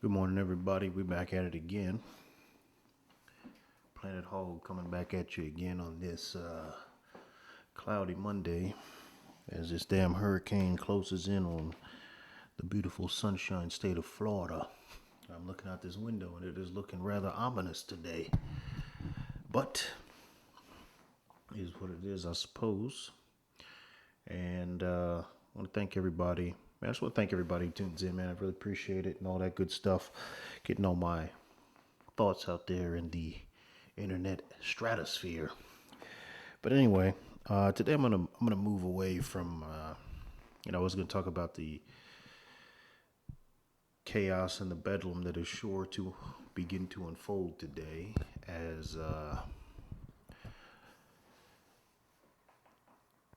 Good morning, everybody. We're back at it again. Planet Hog coming back at you again on this cloudy Monday as this damn hurricane closes in on the beautiful sunshine state of Florida. I'm looking out this window and it is looking rather ominous today. But it is what it is, I suppose. And I want to thank everybody. Man, I just want to thank everybody who tunes in, man. I really appreciate it and all that good stuff. Getting all my thoughts out there in the internet stratosphere. But anyway, today I'm gonna move away from I was gonna talk about the chaos and the bedlam that is sure to begin to unfold today as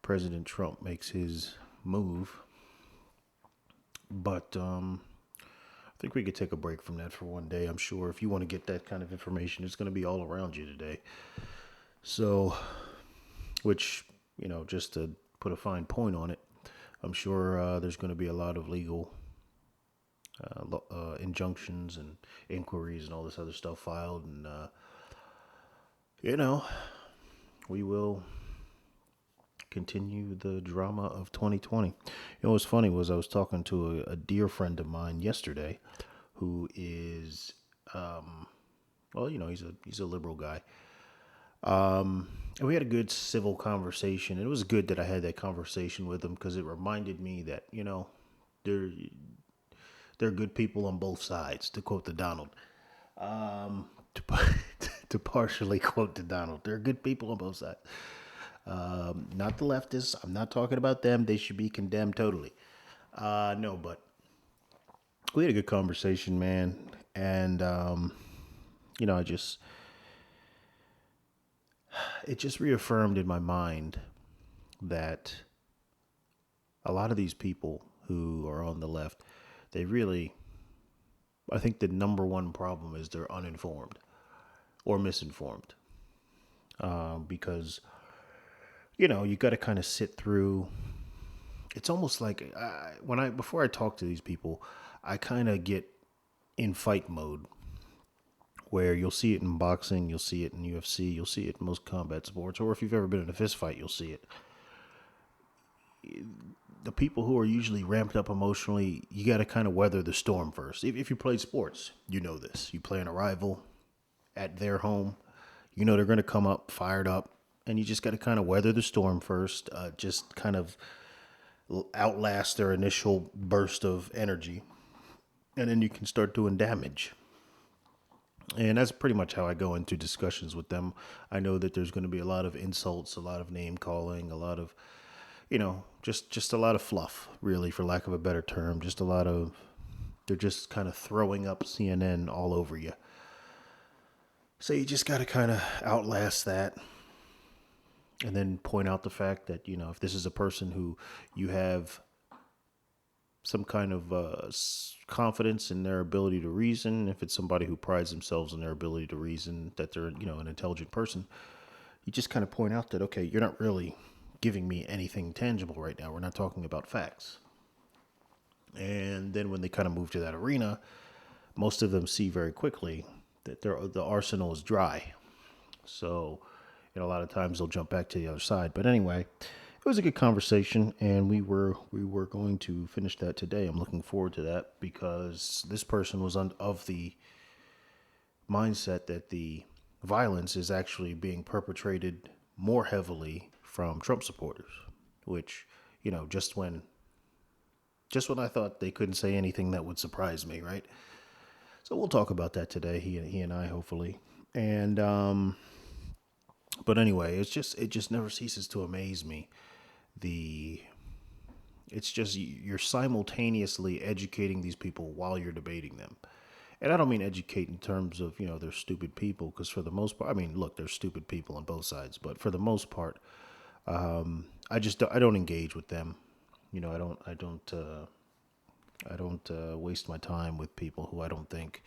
President Trump makes his move. But I think we could take a break from that for one day. I'm sure if you want to get that kind of information, it's going to be all around you today. So, which, just to put a fine point on it, I'm sure there's going to be a lot of legal injunctions and inquiries and all this other stuff filed. And, we will continue the drama of 2020. What's funny was I was talking to a dear friend of mine yesterday who is, he's a liberal guy. And we had a good civil conversation. It was good that I had that conversation with him because it reminded me that, there are good people on both sides, to quote the Donald. To, to partially quote the Donald, there are good people on both sides. Not the leftists. I'm not talking about them. They should be condemned totally. No, but we had a good conversation, man. And, it just reaffirmed in my mind that a lot of these people who are on the left, I think the number one problem is they're uninformed or misinformed. Because you got to kind of sit through. It's almost like before I talk to these people, I kind of get in fight mode where you'll see it in boxing, you'll see it in UFC, you'll see it in most combat sports, or if you've ever been in a fist fight, you'll see it. The people who are usually ramped up emotionally, you got to kind of weather the storm first. If you play sports, you know this. You play a rival at their home, they're going to come up fired up. And you just got to kind of weather the storm first, just kind of outlast their initial burst of energy. And then you can start doing damage. And that's pretty much how I go into discussions with them. I know that there's going to be a lot of insults, a lot of name calling, a lot of, just a lot of fluff, really, for lack of a better term. They're just kind of throwing up CNN all over you. So you just got to kind of outlast that. And then point out the fact that, if this is a person who you have some kind of confidence in their ability to reason, if it's somebody who prides themselves on their ability to reason, that they're, an intelligent person, you just kind of point out that, okay, you're not really giving me anything tangible right now. We're not talking about facts. And then when they kind of move to that arena, most of them see very quickly that the arsenal is dry. So, a lot of times they'll jump back to the other side. But anyway, it was a good conversation, and we were going to finish that today. I'm looking forward to that because this person was of the mindset that the violence is actually being perpetrated more heavily from Trump supporters, which, just when I thought they couldn't say anything that would surprise me, right? So we'll talk about that today, he and I, hopefully. And but anyway, it just never ceases to amaze me. It's just you're simultaneously educating these people while you're debating them. And I don't mean educate in terms of, they're stupid people, because for the most part, look, there's stupid people on both sides, but for the most part, I don't engage with them. I don't waste my time with people who I don't think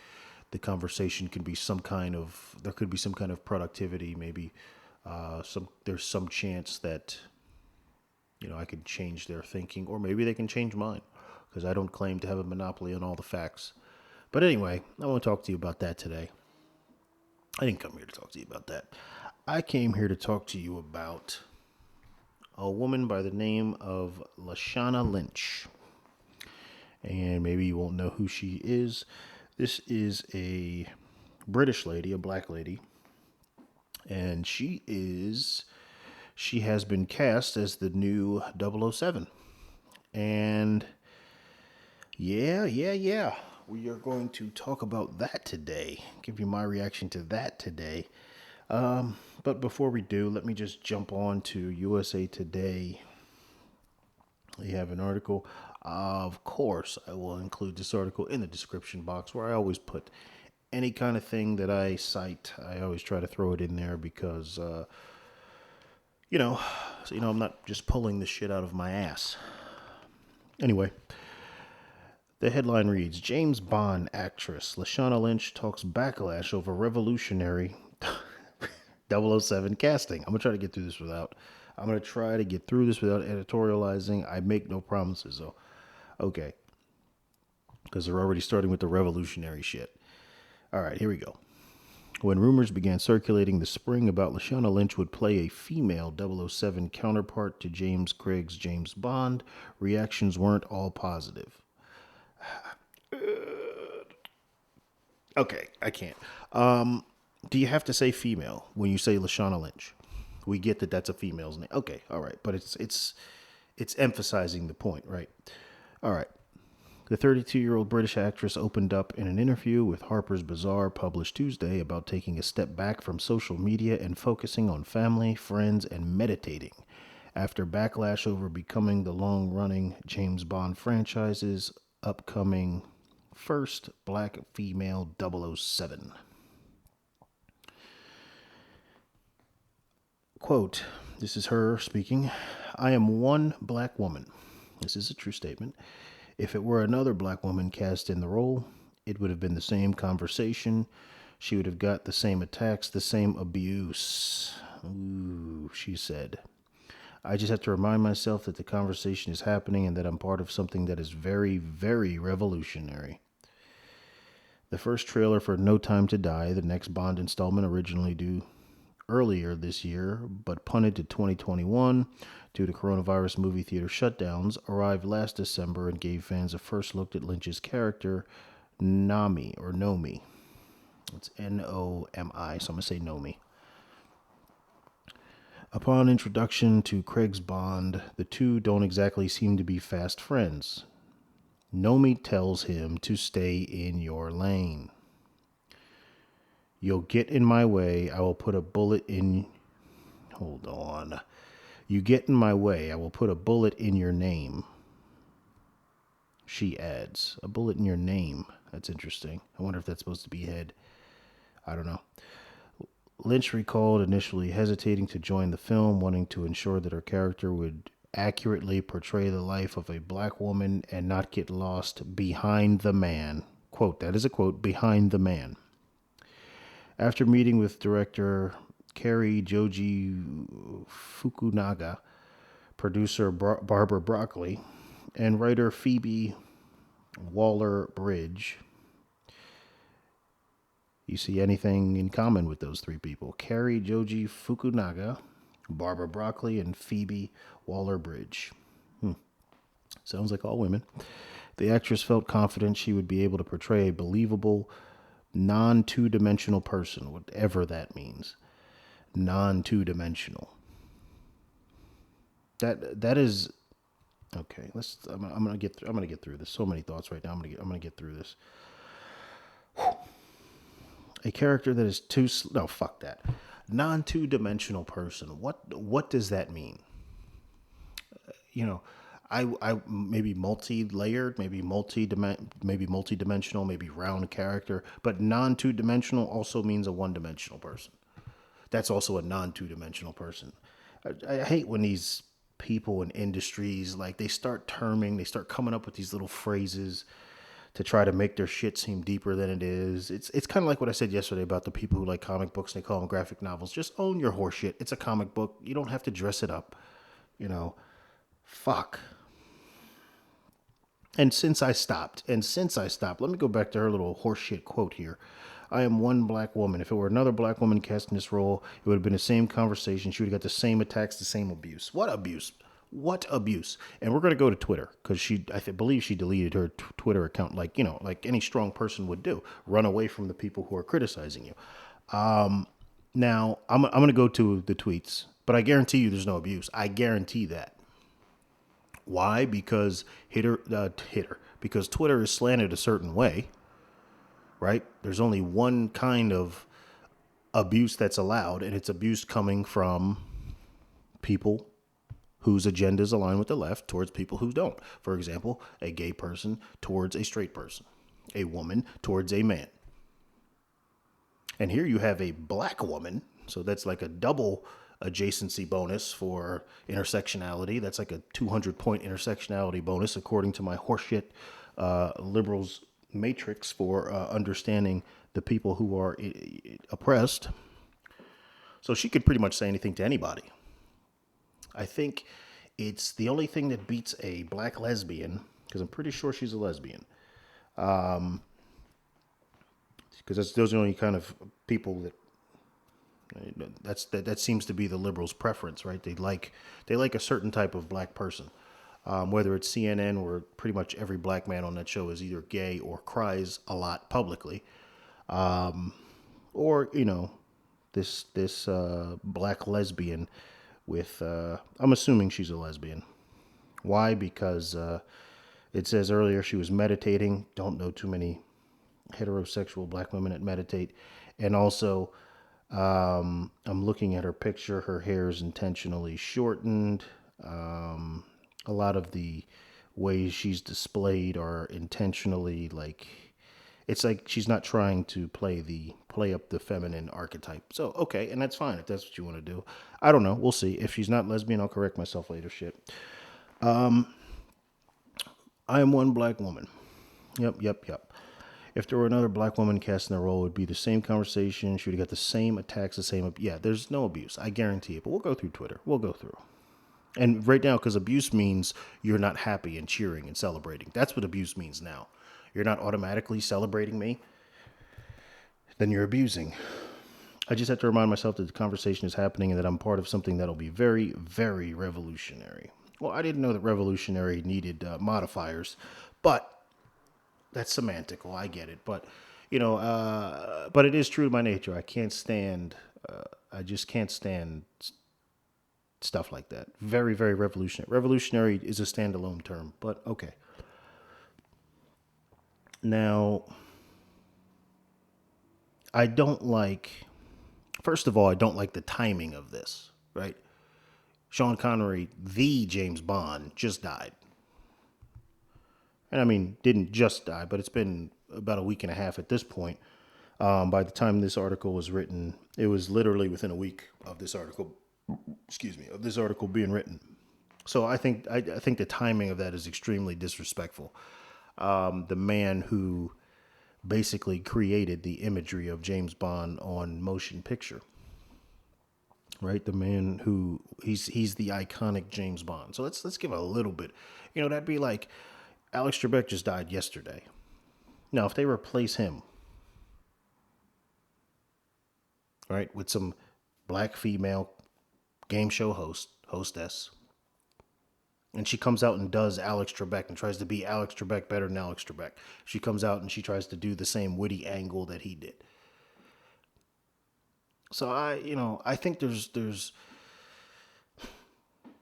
the conversation can be there could be some kind of productivity, maybe there's some chance that, I could change their thinking, or maybe they can change mine, because I don't claim to have a monopoly on all the facts. But anyway, I want to talk to you about that today. I didn't come here to talk to you about that. I came here to talk to you about a woman by the name of Lashana Lynch. And maybe you won't know who she is. This is a British lady, a black lady, and she has been cast as the new 007. And yeah. We are going to talk about that today. Give you my reaction to that today. But before we do, let me just jump on to USA Today. They have an article. Of course, I will include this article in the description box where I always put any kind of thing that I cite. I always try to throw it in there because, you know, I'm not just pulling this shit out of my ass. Anyway, the headline reads, James Bond actress Lashana Lynch talks backlash over revolutionary 007 casting. I'm going to try to get through this without editorializing. I make no promises, though. Okay. Because they're already starting with the revolutionary shit. All right, here we go. When rumors began circulating this spring about Lashana Lynch would play a female 007 counterpart to James Craig's James Bond, reactions weren't all positive. Okay, I can't. Do you have to say female when you say Lashana Lynch? We get that that's a female's name. Okay, all right, but it's emphasizing the point, right? All right. The 32-year-old British actress opened up in an interview with Harper's Bazaar published Tuesday about taking a step back from social media and focusing on family, friends, and meditating after backlash over becoming the long-running James Bond franchise's upcoming first black female 007. Quote, this is her speaking, I am one black woman. This is a true statement. If it were another black woman cast in the role, it would have been the same conversation. She would have got the same attacks, the same abuse. Ooh, she said. I just have to remind myself that the conversation is happening and that I'm part of something that is very, very revolutionary. The first trailer for No Time to Die, the next Bond installment originally due earlier this year, but punted to 2021 due to coronavirus movie theater shutdowns, arrived last December and gave fans a first look at Lynch's character, Nomi. It's Nomi, so I'm going to say Nomi. Upon introduction to Craig's Bond, the two don't exactly seem to be fast friends. Nomi tells him to stay in your lane. You'll get in my way, I will put a bullet in... Hold on. You get in my way, I will put a bullet in your name. She adds, a bullet in your name. That's interesting. I wonder if that's supposed to be head. I don't know. Lynch recalled initially hesitating to join the film, wanting to ensure that her character would accurately portray the life of a black woman and not get lost behind the man. Quote, that is a quote, behind the man. After meeting with director Cary Joji Fukunaga, producer Barbara Broccoli, and writer Phoebe Waller-Bridge, you see anything in common with those three people? Cary Joji Fukunaga, Barbara Broccoli, and Phoebe Waller-Bridge. Sounds like all women. The actress felt confident she would be able to portray a believable, non-two-dimensional person, whatever that means. Non-two-dimensional. That is okay. I'm gonna get through this. So many thoughts right now. I'm gonna get through this. A character that is fuck that. Non-two-dimensional person. What does that mean? I maybe multi-layered, maybe multi-dimensional, maybe round character, but non-two-dimensional also means a one-dimensional person. That's also a non-two-dimensional person. I hate when these people in industries, like, they start coming up with these little phrases to try to make their shit seem deeper than it is. It's kind of like what I said yesterday about the people who like comic books and they call them graphic novels. Just own your horse shit. It's a comic book. You don't have to dress it up. Fuck. Since I stopped, let me go back to her little horseshit quote here. I am one black woman. If it were another black woman cast in this role, it would have been the same conversation. She would have got the same attacks, the same abuse. What abuse? What abuse? And we're going to go to Twitter because believe she deleted her Twitter account like any strong person would do. Run away from the people who are criticizing you. Now, I'm going to go to the tweets, but I guarantee you there's no abuse. I guarantee that. Why? Because because Twitter is slanted a certain way, right? There's only one kind of abuse that's allowed, and it's abuse coming from people whose agendas align with the left towards people who don't. For example, a gay person towards a straight person, a woman towards a man. And here you have a black woman, so that's like a double adjacency bonus for intersectionality. That's like a 200-point intersectionality bonus, according to my horseshit liberals matrix for understanding the people who are oppressed. So she could pretty much say anything to anybody. I think it's the only thing that beats a black lesbian, because I'm pretty sure she's a lesbian. Because those are the only kind of people that seems to be the liberals' preference, right? They like a certain type of black person, whether it's CNN, where pretty much every black man on that show is either gay or cries a lot publicly, or this black lesbian with I'm assuming she's a lesbian. Why? Because it says earlier she was meditating. Don't know too many heterosexual black women that meditate. And also, I'm looking at her picture. Her hair is intentionally shortened. A lot of the ways she's displayed are intentionally it's like she's not trying to play up the feminine archetype. So, okay, and that's fine if that's what you want to do. I don't know. We'll see. If she's not lesbian, I'll correct myself later. Shit. I am one black woman. Yep. If there were another black woman cast in the role, it would be the same conversation. She would have got the same attacks, there's no abuse. I guarantee it. But we'll go through Twitter. We'll go through. And right now, because abuse means you're not happy and cheering and celebrating. That's what abuse means now. You're not automatically celebrating me, then you're abusing. I just have to remind myself that the conversation is happening and that I'm part of something that'll be very, very revolutionary. Well, I didn't know that revolutionary needed modifiers, but that's semantical. I get it. But, but it is true to my nature. I just can't stand stuff like that. Very, very revolutionary. Revolutionary is a standalone term, but okay. Now, first of all, I don't like the timing of this, right? Sean Connery, the James Bond, just died. And I mean, didn't just die, but it's been about a week and a half at this point. By the time this article was written, it was literally within a week of this article being written. So I think the timing of that is extremely disrespectful. The man who basically created the imagery of James Bond on motion picture, right? The man who he's the iconic James Bond. So let's give a little bit, that'd be like Alex Trebek just died yesterday. Now, if they replace him, right, with some black female game show hostess, and she comes out and does Alex Trebek and tries to be Alex Trebek better than Alex Trebek. She comes out and she tries to do the same witty angle that he did. So I think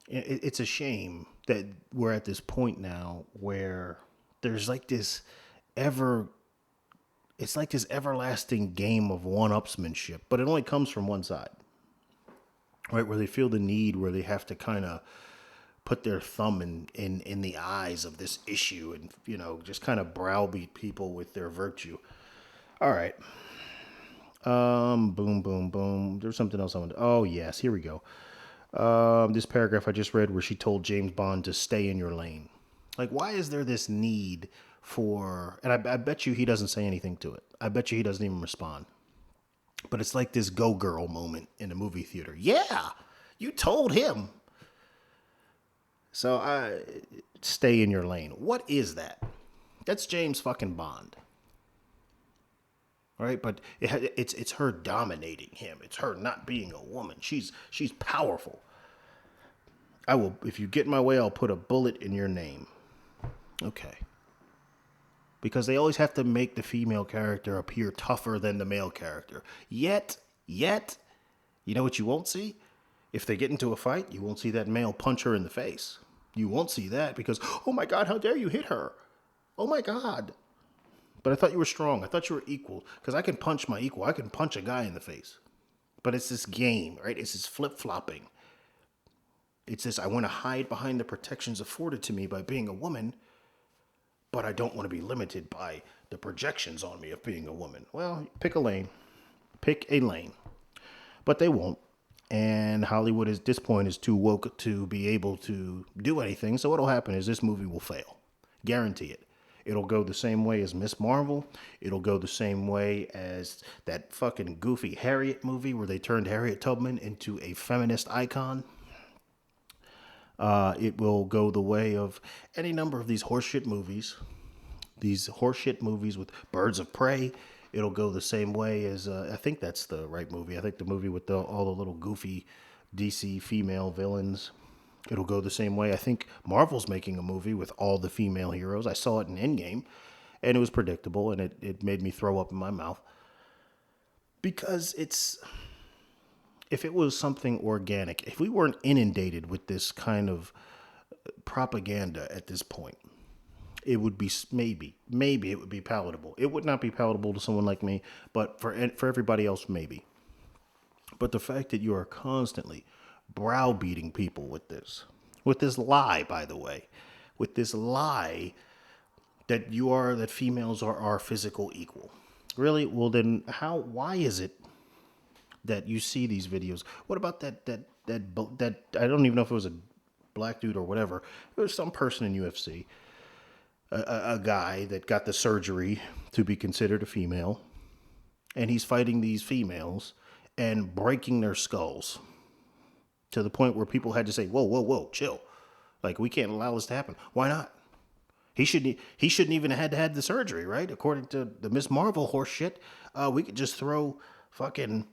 it's a shame that we're at this point now where there's this everlasting game of one-upsmanship, but it only comes from one side, right? Where they feel the need, where they have to kind of put their thumb in the eyes of this issue and, just kind of browbeat people with their virtue. All right. Boom, boom, boom. There's something else I want to... Oh, yes. Here we go. This paragraph I just read where she told James Bond to stay in your lane. Why is there this need for... And I bet you he doesn't say anything to it. I bet you he doesn't even respond. But it's like this go girl moment in a movie theater. Yeah, you told him. So I stay in your lane. What is that? That's James fucking Bond. Right? But it's her dominating him. It's her not being a woman. She's powerful. I will, if you get in my way, I'll put a bullet in your name. Okay. Because they always have to make the female character appear tougher than the male character. Yet, you know what you won't see? If they get into a fight, you won't see that male punch her in the face. You won't see that because, oh my God, how dare you hit her? Oh my God. But I thought you were strong. I thought you were equal. Because I can punch my equal. I can punch a guy in the face. But it's this game, right? It's this flip-flopping. It's this, I want to hide behind the protections afforded to me by being a woman, but I don't want to be limited by the projections on me of being a woman. Well, pick a lane. Pick a lane. But they won't. And Hollywood at this point is too woke to be able to do anything. So what'll happen is this movie will fail. Guarantee it. It'll go the same way as Miss Marvel. It'll go the same way as that fucking goofy Harriet movie where they turned Harriet Tubman into a feminist icon. It will go the way of any number of these horseshit movies. These horseshit movies with Birds of Prey. It'll go the same way as, I think that's the right movie. I think the movie with all the little goofy DC female villains. It'll go the same way. I think Marvel's making a movie with all the female heroes. I saw it in Endgame, and it was predictable, and it made me throw up in my mouth. Because if it was something organic, if we weren't inundated with this kind of propaganda at this point, it would be maybe it would be palatable. It would not be palatable to someone like me, but for everybody else, maybe. But the fact that you are constantly browbeating people with this lie, by the way, with this lie that that females are our physical equal. Really? Well, then why is it that you see these videos? What about that I don't even know if it was a black dude or whatever. It was some person in UFC, a guy that got the surgery to be considered a female, and he's fighting these females and breaking their skulls to the point where people had to say, whoa, chill. Like, we can't allow this to happen. Why not? He shouldn't even have had the surgery, right? According to the Miss Marvel horse shit, we could just throw fucking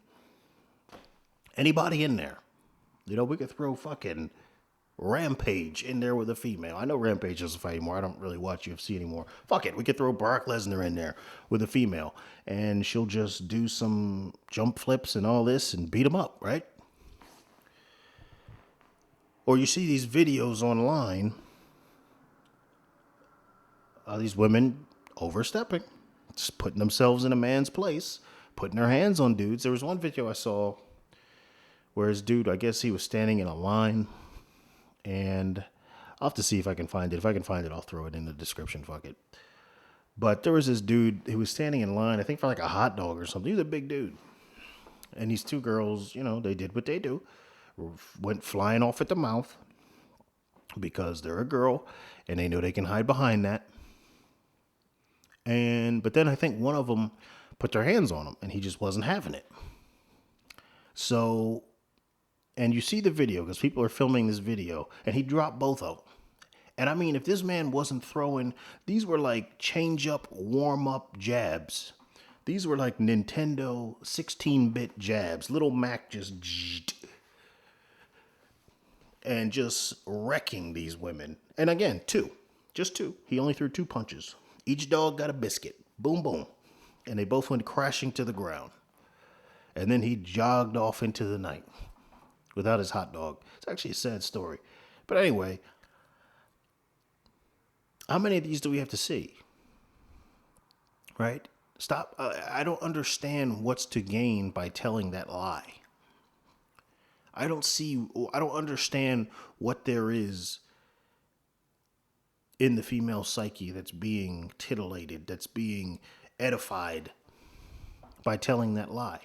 anybody in there. You know, we could throw fucking Rampage in there with a female. I know Rampage doesn't fight anymore. I don't really watch UFC anymore. Fuck it. We could throw Brock Lesnar in there with a female, and she'll just do some jump flips and all this and beat him up, right? Or you see these videos online, these women overstepping, just putting themselves in a man's place, putting their hands on dudes. There was one video I saw where this dude, I guess he was standing in a line, and I'll have to see if I can find it. If I can find it, I'll throw it in the description. Fuck it. But there was this dude who was standing in line, I think for like a hot dog or something. He was a big dude. And these two girls, you know, they did what they do. Went flying off at the mouth because they're a girl and they know they can hide behind that. But then I think one of them put their hands on him and he just wasn't having it. So, and you see the video because people are filming this video and he dropped both of them. And I mean, if this man wasn't throwing, these were like change up, warm up jabs. These were like Nintendo 16-bit jabs. Little Mac just and just wrecking these women. And again, just two. He only threw 2 punches. Each dog got a biscuit. Boom, boom. And they both went crashing to the ground. And then he jogged off into the night without his hot dog. It's actually a sad story. But anyway, how many of these do we have to see? Right? Stop. I don't understand what's to gain by telling that lie. I don't understand what there is in the female psyche that's being titillated, that's being edified by telling that lie.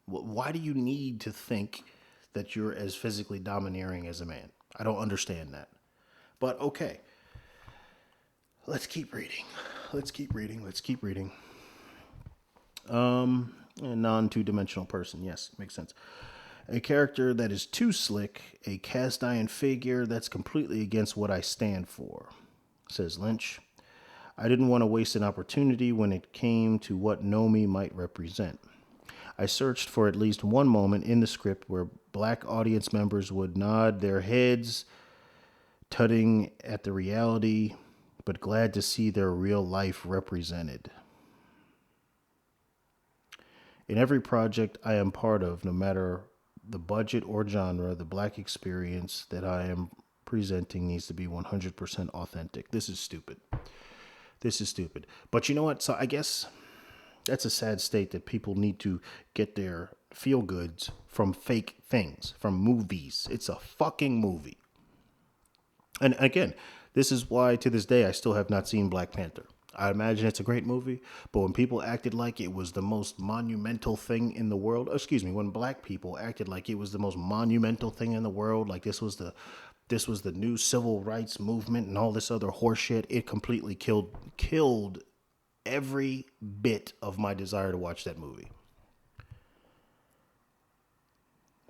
Why do you need to think that you're as physically domineering as a man? I don't understand that. But okay, let's keep reading. A non-two-dimensional person. Yes, makes sense. A character that is too slick, a cast iron figure that's completely against what I stand for, says Lynch. I didn't want to waste an opportunity when it came to what Nomi might represent. I searched for at least one moment in the script where black audience members would nod their heads, tutting at the reality, but glad to see their real life represented. In every project I am part of, no matter the budget or genre, the black experience that I am presenting needs to be 100% authentic. This is stupid. This is stupid. But you know what? So I guess that's a sad state that people need to get their feel goods from fake things, from movies. It's a fucking movie. And again, this is why to this day I still have not seen Black Panther. I imagine it's a great movie, but when people acted like it was the most monumental thing in the world, when black people acted like it was the most monumental thing in the world, like this was the new civil rights movement and all this other horseshit, it completely killed every bit of my desire to watch that movie.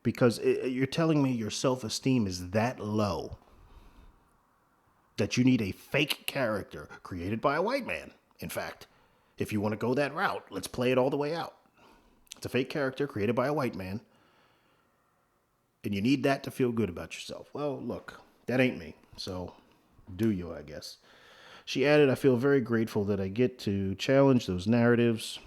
Because you're telling me your self-esteem is that low that you need a fake character created by a white man. In fact, if you want to go that route, let's play it all the way out. It's a fake character created by a white man, and you need that to feel good about yourself. Well, look, that ain't me, so do you, I guess. She added, I feel very grateful that I get to challenge those narratives.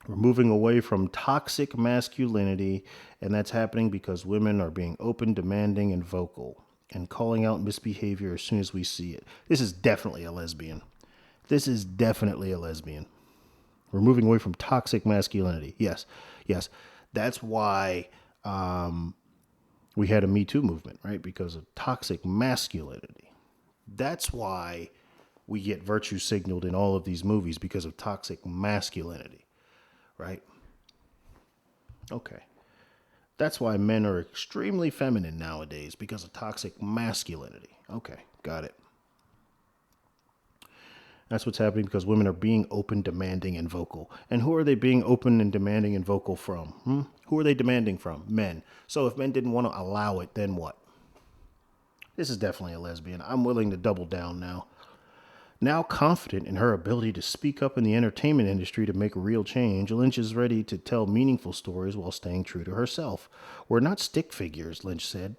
We're moving away from toxic masculinity, and that's happening because women are being open, demanding, and vocal, and calling out misbehavior as soon as we see it. This is definitely a lesbian. We're moving away from toxic masculinity. Yes. That's why we had a Me Too movement, right? Because of toxic masculinity. That's why we get virtue signaled in all of these movies, because of toxic masculinity, right? Okay. That's why men are extremely feminine nowadays, because of toxic masculinity. Okay, got it. That's what's happening because women are being open, demanding, and vocal. And who are they being open and demanding and vocal from? Who are they demanding from? Men. So if men didn't want to allow it, then what? This is definitely a lesbian. I'm willing to double down now. Now confident in her ability to speak up in the entertainment industry to make real change, Lynch is ready to tell meaningful stories while staying true to herself. We're not stick figures, Lynch said.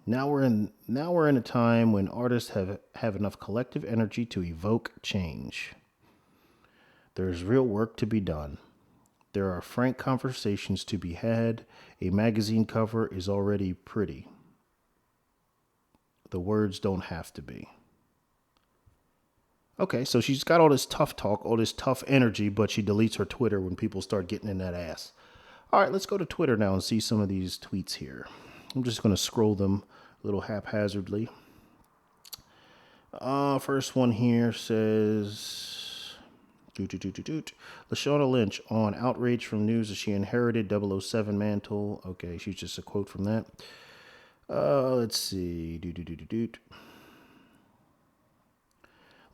Now we're in a time when artists have enough collective energy to evoke change. There's real work to be done. There are frank conversations to be had. A magazine cover is already pretty. The words don't have to be. Okay, so she's got all this tough talk, all this tough energy, but she deletes her Twitter when people start getting in that ass. All right, let's go to Twitter now and see some of these tweets here. I'm just going to scroll them a little haphazardly. First one here says, Lashana Lynch on outrage from news as she inherited 007 mantle. Okay, she's just a quote from that. Let's see.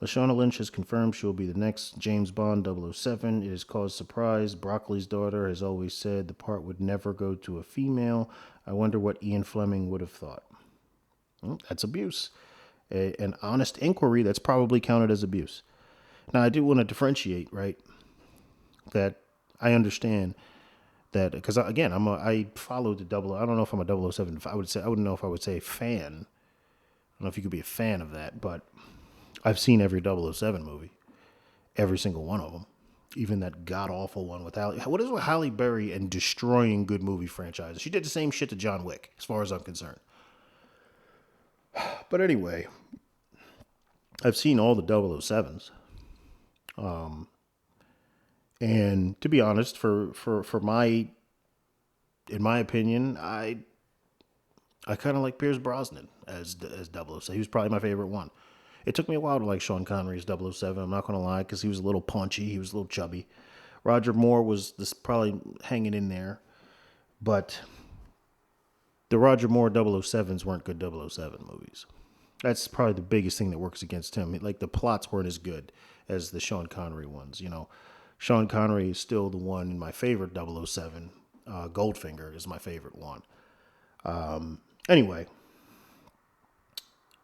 Lashana Lynch has confirmed she will be the next James Bond 007. It has caused surprise. Broccoli's daughter has always said the part would never go to a female. I wonder what Ian Fleming would have thought. Well, that's abuse. An honest inquiry, that's probably counted as abuse. Now, I do want to differentiate, right? That I understand that, because again, I followed the I don't know if I'm a 007. I wouldn't know if I would say fan. I don't know if you could be a fan of that, but I've seen every 007 movie, every single one of them, even that god-awful one with what is with Halle Berry and destroying good movie franchises? She did the same shit to John Wick, as far as I'm concerned. But anyway, I've seen all the 007s. And to be honest, in my opinion, I kind of like Pierce Brosnan as 007. He was probably my favorite one. It took me a while to like Sean Connery as 007. I'm not going to lie, because he was a little punchy. He was a little chubby. Roger Moore was probably hanging in there. But the Roger Moore 007s weren't good 007 movies. That's probably the biggest thing that works against him. Like, the plots weren't as good as the Sean Connery ones. You know, Sean Connery is still the one in my favorite 007. Goldfinger is my favorite one. Anyway,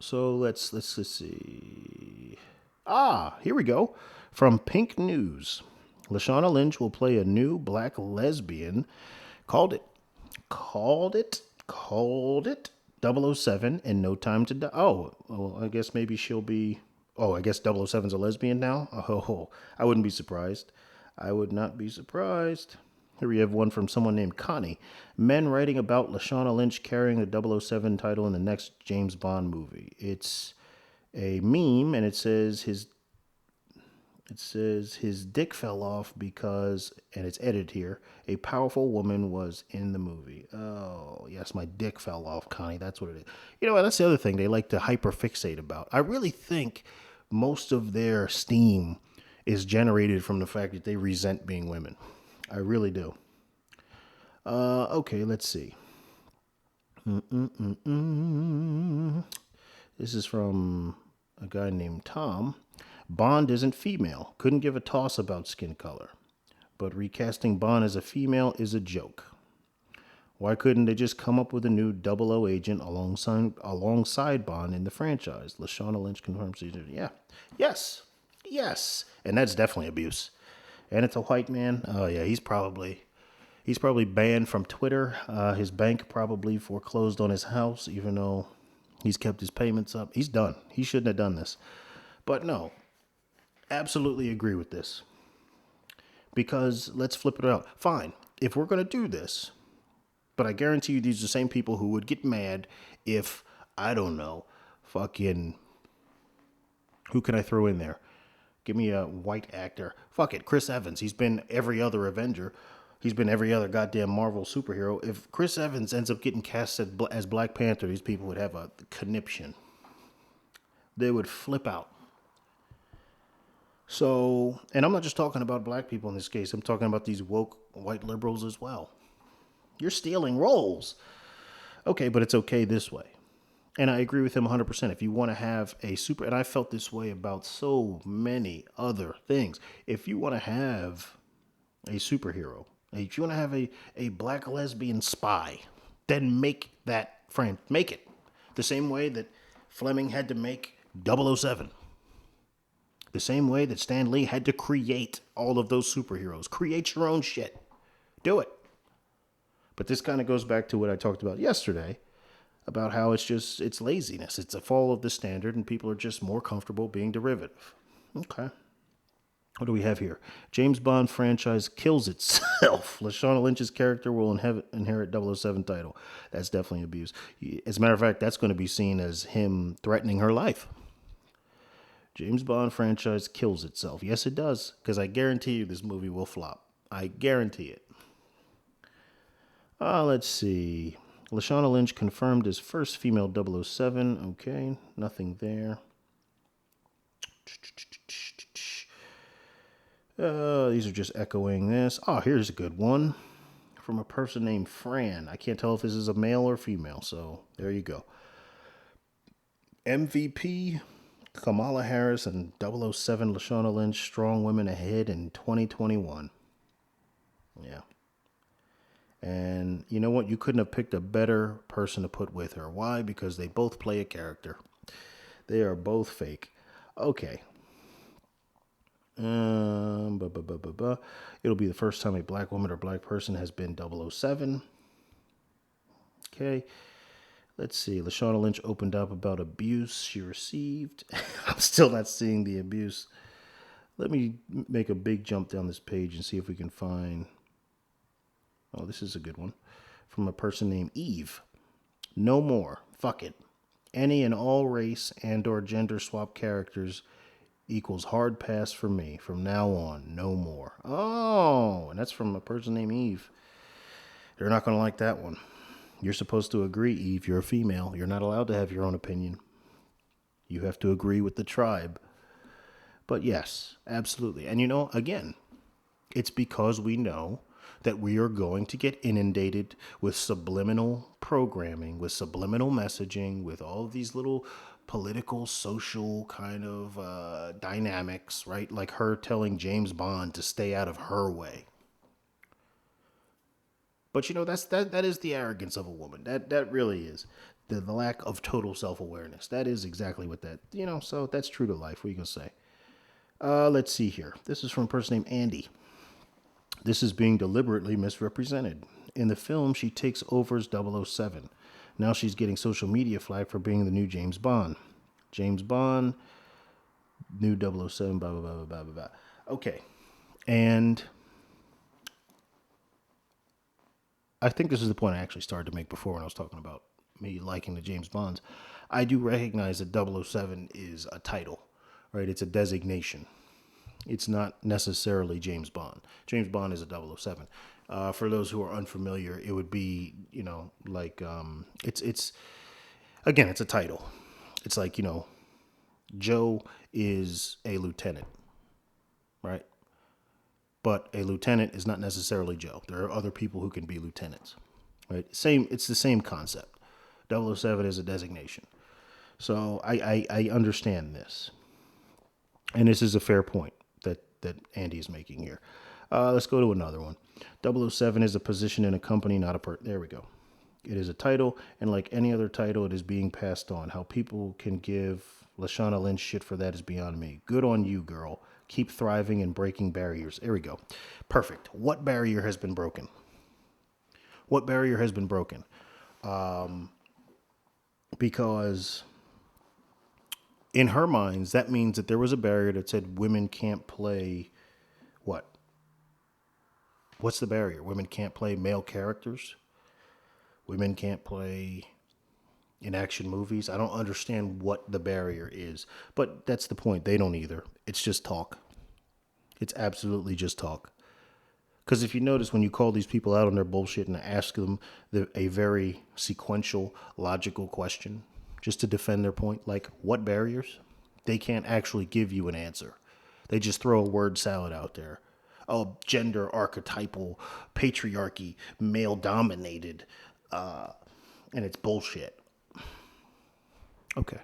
so let's see. Ah, here we go. From Pink News. Lashana Lynch will play a new black lesbian. Called it. Called it 007 in No Time to Die. Oh, well, I guess maybe she'll be. Oh, I guess 007's a lesbian now? Oh, I wouldn't be surprised. I would not be surprised. Here we have one from someone named Connie. Men writing about Lashana Lynch carrying the 007 title in the next James Bond movie. It's a meme, and it says his dick fell off because, and it's edited here, a powerful woman was in the movie. Oh, yes, my dick fell off, Connie. That's what it is. You know, that's the other thing they like to hyperfixate about. I really think most of their steam is generated from the fact that they resent being women. I really do. Okay, let's see. This is from a guy named Tom. Bond isn't female. Couldn't give a toss about skin color. But recasting Bond as a female is a joke. Why couldn't they just come up with a new 00 agent alongside Bond in the franchise? Lashana Lynch confirms. Yeah. Yes. And that's definitely abuse. And it's a white man. Oh yeah, he's probably banned from Twitter. His bank probably foreclosed on his house, even though he's kept his payments up. He's done. He shouldn't have done this. But no, absolutely agree with this. Because let's flip it out. Fine, if we're going to do this, but I guarantee you these are the same people who would get mad if, I don't know, fucking, who can I throw in there? Give me a white actor. Fuck it, Chris Evans. He's been every other Avenger. He's been every other goddamn Marvel superhero. If Chris Evans ends up getting cast as Black Panther, these people would have a conniption. They would flip out. So, and I'm not just talking about black people in this case. I'm talking about these woke white liberals as well. You're stealing roles. Okay, but it's okay this way. And I agree with him 100%. If you want to have a super, and I felt this way about so many other things. If you want to have a superhero, if you want to have a black lesbian spy, then make that frame. Make it. The same way that Fleming had to make 007. The same way that Stan Lee had to create all of those superheroes. Create your own shit. Do it. But this kind of goes back to what I talked about yesterday, about how it's laziness. It's a fall of the standard, and people are just more comfortable being derivative. Okay. What do we have here? James Bond franchise kills itself. Lashana Lynch's character will inherit 007 title. That's definitely abuse. As a matter of fact, that's going to be seen as him threatening her life. James Bond franchise kills itself. Yes, it does, because I guarantee you this movie will flop. I guarantee it. Let's see. Lashana Lynch confirmed as first female 007. Okay, nothing there. These are just echoing this. Oh, here's a good one from a person named Fran. I can't tell if this is a male or female, so there you go. MVP Kamala Harris and 007 Lashana Lynch, strong women ahead in 2021. Yeah. And you know what? You couldn't have picked a better person to put with her. Why? Because they both play a character. They are both fake. Okay. It'll be the first time a black woman or black person has been 007. Okay. Let's see. Lashana Lynch opened up about abuse she received. I'm still not seeing the abuse. Let me make a big jump down this page and see if we can find... Oh, this is a good one. From a person named Eve. No more. Fuck it. Any and all race and or gender swap characters equals hard pass for me. From now on, no more. Oh, and that's from a person named Eve. They're not going to like that one. You're supposed to agree, Eve. You're a female. You're not allowed to have your own opinion. You have to agree with the tribe. But yes, absolutely. And you know, again, it's because we know that we are going to get inundated with subliminal programming, with subliminal messaging, with all of these little political, social kind of dynamics, right? Like her telling James Bond to stay out of her way. But that is the arrogance of a woman. That really is the lack of total self awareness. That is exactly what that So that's true to life. What are you gonna say? Let's see here. This is from a person named Andy. This is being deliberately misrepresented. In the film, she takes over as 007. Now she's getting social media flack for being the new James Bond. James Bond, new 007, blah, blah, blah, blah, blah, blah, blah. Okay. And I think this is the point I actually started to make before when I was talking about me liking the James Bonds. I do recognize that 007 is a title, right? It's a designation. It's not necessarily James Bond. James Bond is a 007. For those who are unfamiliar, it would be, like, it's again, it's a title. It's like, Joe is a lieutenant, right? But a lieutenant is not necessarily Joe. There are other people who can be lieutenants, right? It's the same concept. 007 is a designation. So I understand this. And this is a fair point that Andy is making here. Let's go to another one. 007 is a position in a company, not a There we go. It is a title, and like any other title, it is being passed on. How people can give Lashana Lynch shit for that is beyond me. Good on you, girl. Keep thriving and breaking barriers. There we go. Perfect. What barrier has been broken? What barrier has been broken? Because in her minds, that means that there was a barrier that said women can't play what? What's the barrier? Women can't play male characters? Women can't play in action movies? I don't understand what the barrier is. But that's the point. They don't either. It's just talk. It's absolutely just talk. Because if you notice, when you call these people out on their bullshit and ask them a very sequential, logical question just to defend their point, like what barriers, they can't actually give you an answer. They just throw a word salad out there. Oh, gender, archetypal, patriarchy, male dominated, and it's bullshit. Okay.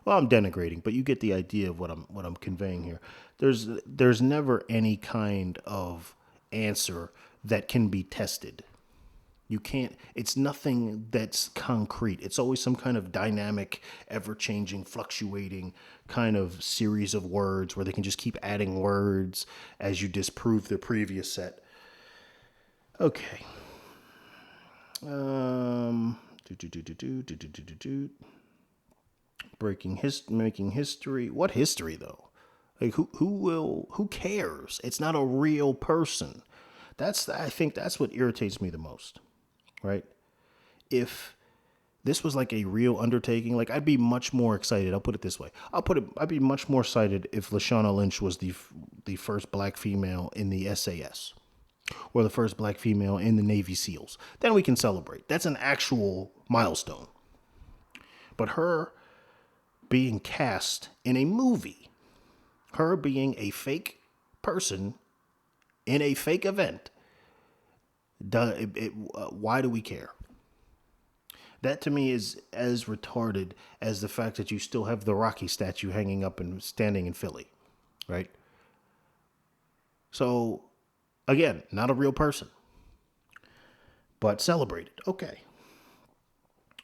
Well, I'm denigrating, but you get the idea of what I'm conveying here. There's never any kind of answer that can be tested. You can't, it's nothing that's concrete. It's always some kind of dynamic, ever-changing, fluctuating kind of series of words where they can just keep adding words as you disprove the previous set. Okay. Making history. What history though? Like who cares? It's not a real person. I think that's what irritates me the most. Right? If this was like a real undertaking, like I'd be much more excited. I'll put it this way. I'd be much more excited if Lashana Lynch was the first black female in the SAS or the first black female in the Navy SEALs. Then we can celebrate. That's an actual milestone. But her being cast in a movie, her being a fake person in a fake event, why do we care? That to me is as retarded as the fact that you still have the Rocky statue hanging up and standing in Philly, right? So, again, not a real person, but celebrated. Okay.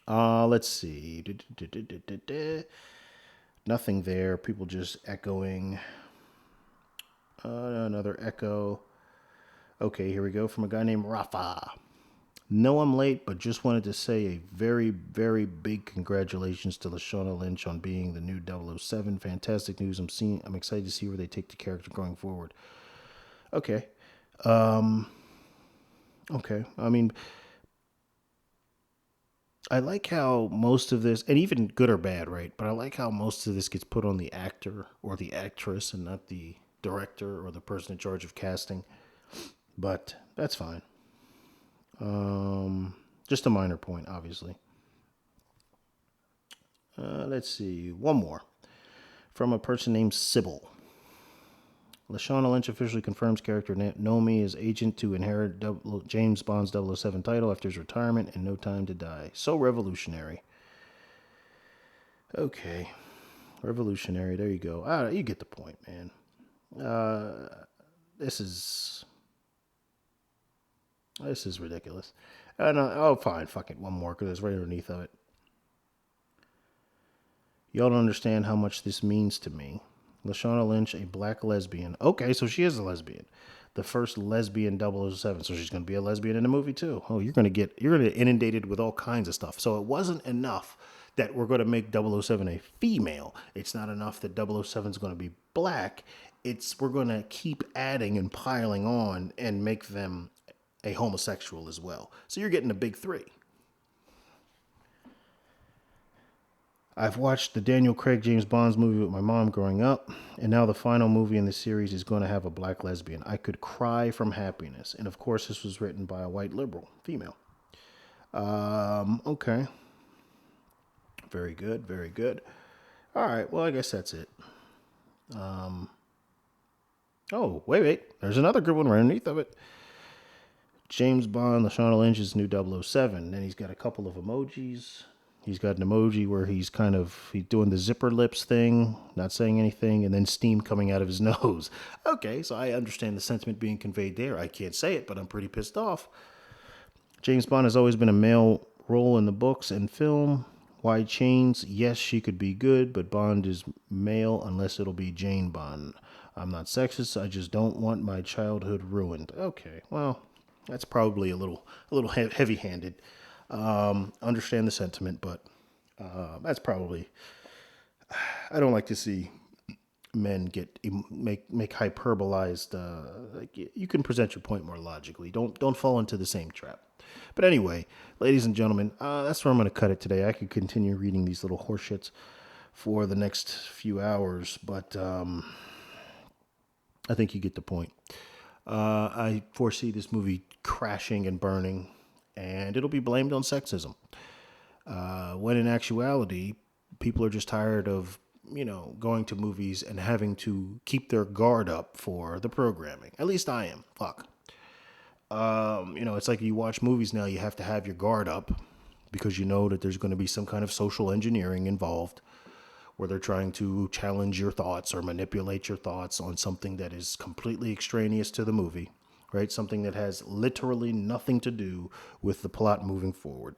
Let's see. Nothing there. People just echoing. Another echo. Okay, here we go from a guy named Rafa. No, I'm late, but just wanted to say a very, very big congratulations to Lashana Lynch on being the new 007. Fantastic news. I'm excited to see where they take the character going forward. Okay. Okay. I mean, I like how most of this, and even good or bad, right? But I like how most of this gets put on the actor or the actress and not the director or the person in charge of casting. But that's fine. Just a minor point, obviously. Let's see. One more. From a person named Sybil. Lashana Lynch officially confirms character Naomi is agent to inherit James Bond's 007 title after his retirement and No Time to Die. So revolutionary. Okay. Revolutionary. There you go. You get the point, man. This is ridiculous. Oh, fine. Fuck it. One more because it's right underneath of it. Y'all don't understand how much this means to me. Lashana Lynch, a black lesbian. Okay, so she is a lesbian. The first lesbian 007. So she's going to be a lesbian in the movie too. Oh, you're going to get inundated with all kinds of stuff. So it wasn't enough that we're going to make 007 a female. It's not enough that 007 is going to be black. We're going to keep adding and piling on and make them a homosexual as well. So you're getting a big three. I've watched the Daniel Craig James Bond's movie with my mom growing up, and now the final movie in the series is going to have a black lesbian. I could cry from happiness. And of course, this was written by a white liberal female. Okay. Very good, very good. All right, well, I guess that's it. Oh, wait. There's another good one right underneath of it. James Bond, Lashana Lynch's new 007. Then he's got a couple of emojis. He's got an emoji where he's doing the zipper lips thing, not saying anything, and then steam coming out of his nose. Okay, so I understand the sentiment being conveyed there. I can't say it, but I'm pretty pissed off. James Bond has always been a male role in the books and film. Why chains? Yes, she could be good, but Bond is male unless it'll be Jane Bond. I'm not sexist. I just don't want my childhood ruined. Okay, well, that's probably a little heavy-handed. Understand the sentiment, but that's probably. I don't like to see men make hyperbolized. Like you can present your point more logically. Don't fall into the same trap. But anyway, ladies and gentlemen, that's where I'm going to cut it today. I could continue reading these little horseshits for the next few hours, but I think you get the point. I foresee this movie crashing and burning, and it'll be blamed on sexism. When in actuality, people are just tired of, going to movies and having to keep their guard up for the programming. At least I am. Fuck. It's like you watch movies now, you have to have your guard up because you know that there's going to be some kind of social engineering involved where they're trying to challenge your thoughts or manipulate your thoughts on something that is completely extraneous to the movie, right? Something that has literally nothing to do with the plot moving forward.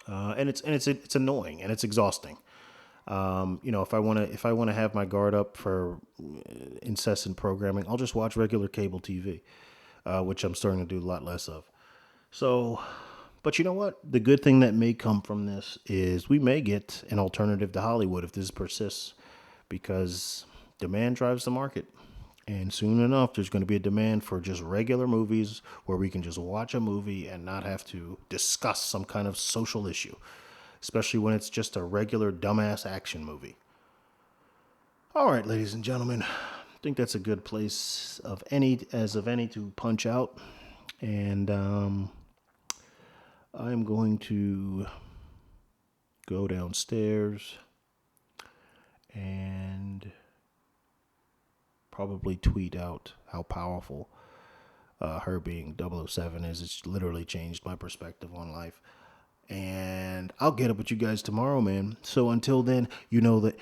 And it's annoying and it's exhausting. If I want to have my guard up for incessant programming, I'll just watch regular cable TV, which I'm starting to do a lot less of. So, but you know what? The good thing that may come from this is we may get an alternative to Hollywood if this persists, because demand drives the market. And soon enough, there's going to be a demand for just regular movies where we can just watch a movie and not have to discuss some kind of social issue, especially when it's just a regular dumbass action movie. All right, ladies and gentlemen, I think that's a good place of any to punch out. And I'm going to go downstairs and probably tweet out how powerful her being 007 is. It's literally changed my perspective on life. And I'll get up with you guys tomorrow, man. So until then, you know it.